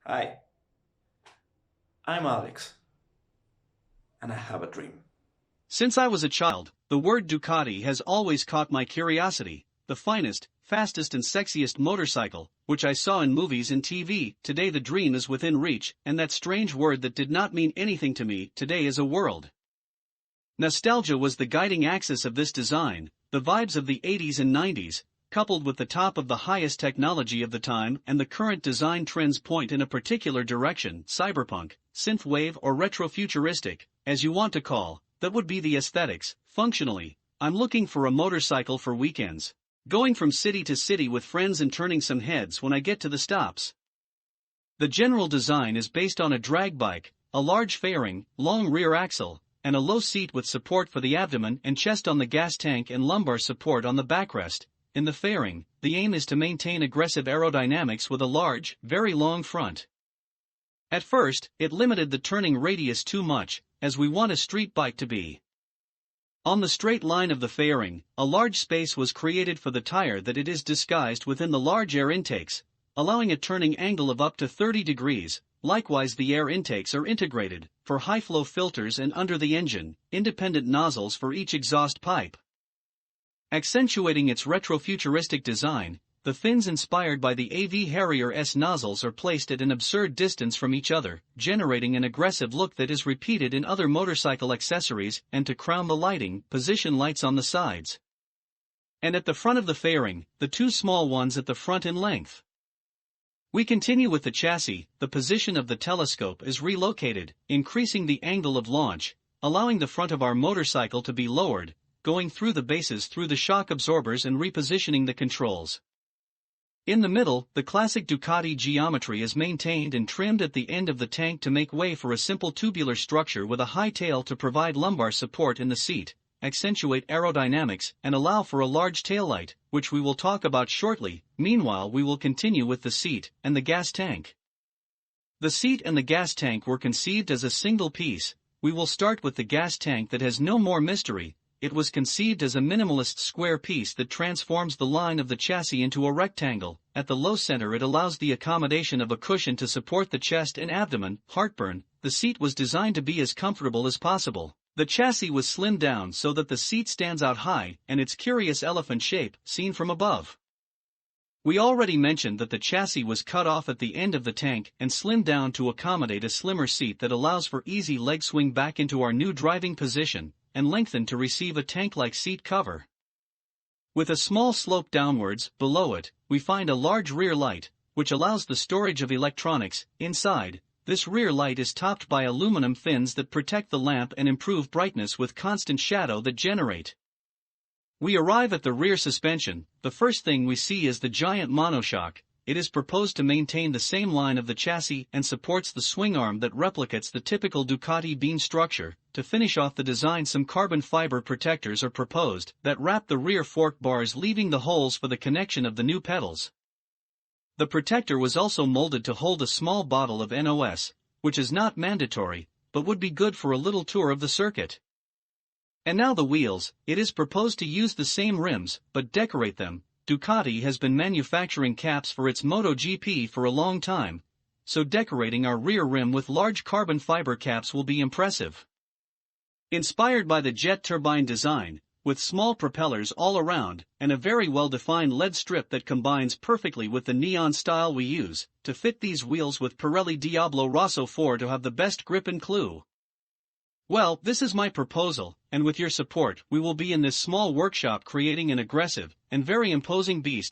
Hi, I'm Alex, and I have a dream. Since I was a child, the word Ducati has always caught my curiosity. The finest, fastest and sexiest motorcycle, which I saw in movies and TV. Today the dream is within reach, and that strange word that did not mean anything to me today is a world. Nostalgia was the guiding axis of this design. The vibes of the 80s and 90s, coupled with the top of the highest technology of the time, and the current design trends point in a particular direction: cyberpunk, synthwave, or retrofuturistic, as you want to call. That would be the aesthetics. Functionally, I'm looking for a motorcycle for weekends, going from city to city with friends and turning some heads when I get to the stops. The general design is based on a drag bike, a large fairing, long rear axle, and a low seat with support for the abdomen and chest on the gas tank and lumbar support on the backrest. In the fairing, the aim is to maintain aggressive aerodynamics with a large, very long front. At first, it limited the turning radius too much, as we want a street bike to be. On the straight line of the fairing, a large space was created for the tire that it is disguised within the large air intakes, allowing a turning angle of up to 30 degrees. Likewise, the air intakes are integrated, for high-flow filters and under the engine, independent nozzles for each exhaust pipe. Accentuating its retrofuturistic design, the fins inspired by the AV Harrier S nozzles are placed at an absurd distance from each other, generating an aggressive look that is repeated in other motorcycle accessories. And to crown the lighting, position lights on the sides and at the front of the fairing, the two small ones at the front in length. We continue with the chassis. The position of the telescope is relocated, increasing the angle of launch, allowing the front of our motorcycle to be lowered, going through the bases through the shock absorbers and repositioning the controls. In the middle, the classic Ducati geometry is maintained and trimmed at the end of the tank to make way for a simple tubular structure with a high tail to provide lumbar support in the seat, accentuate aerodynamics, and allow for a large taillight, which we will talk about shortly. Meanwhile, we will continue with the seat and the gas tank. The seat and the gas tank were conceived as a single piece. We will start with the gas tank that has no more mystery. It was conceived as a minimalist square piece that transforms the line of the chassis into a rectangle. At the low center, it allows the accommodation of a cushion to support the chest and abdomen. Heartburn. The seat was designed to be as comfortable as possible. The chassis was slimmed down so that the seat stands out high, and its curious elephant shape, seen from above. We already mentioned that the chassis was cut off at the end of the tank and slimmed down to accommodate a slimmer seat that allows for easy leg swing back into our new driving position, and lengthened to receive a tank-like seat cover. With a small slope downwards, below it, we find a large rear light, which allows the storage of electronics. Inside, this rear light is topped by aluminum fins that protect the lamp and improve brightness with constant shadow that generate. We arrive at the rear suspension. The first thing we see is the giant monoshock. It is proposed to maintain the same line of the chassis and supports the swing arm that replicates the typical Ducati beam structure. To finish off the design, some carbon fiber protectors are proposed that wrap the rear fork bars, leaving the holes for the connection of the new pedals. The protector was also molded to hold a small bottle of NOS, which is not mandatory, but would be good for a little tour of the circuit. And now the wheels. It is proposed to use the same rims, but decorate them. Ducati has been manufacturing caps for its MotoGP for a long time, so decorating our rear rim with large carbon fiber caps will be impressive. Inspired by the jet turbine design, with small propellers all around, and a very well-defined LED strip that combines perfectly with the neon style we use, to fit these wheels with Pirelli Diablo Rosso 4 to have the best grip and clue. Well, this is my proposal, and with your support, we will be in this small workshop creating an aggressive and very imposing beast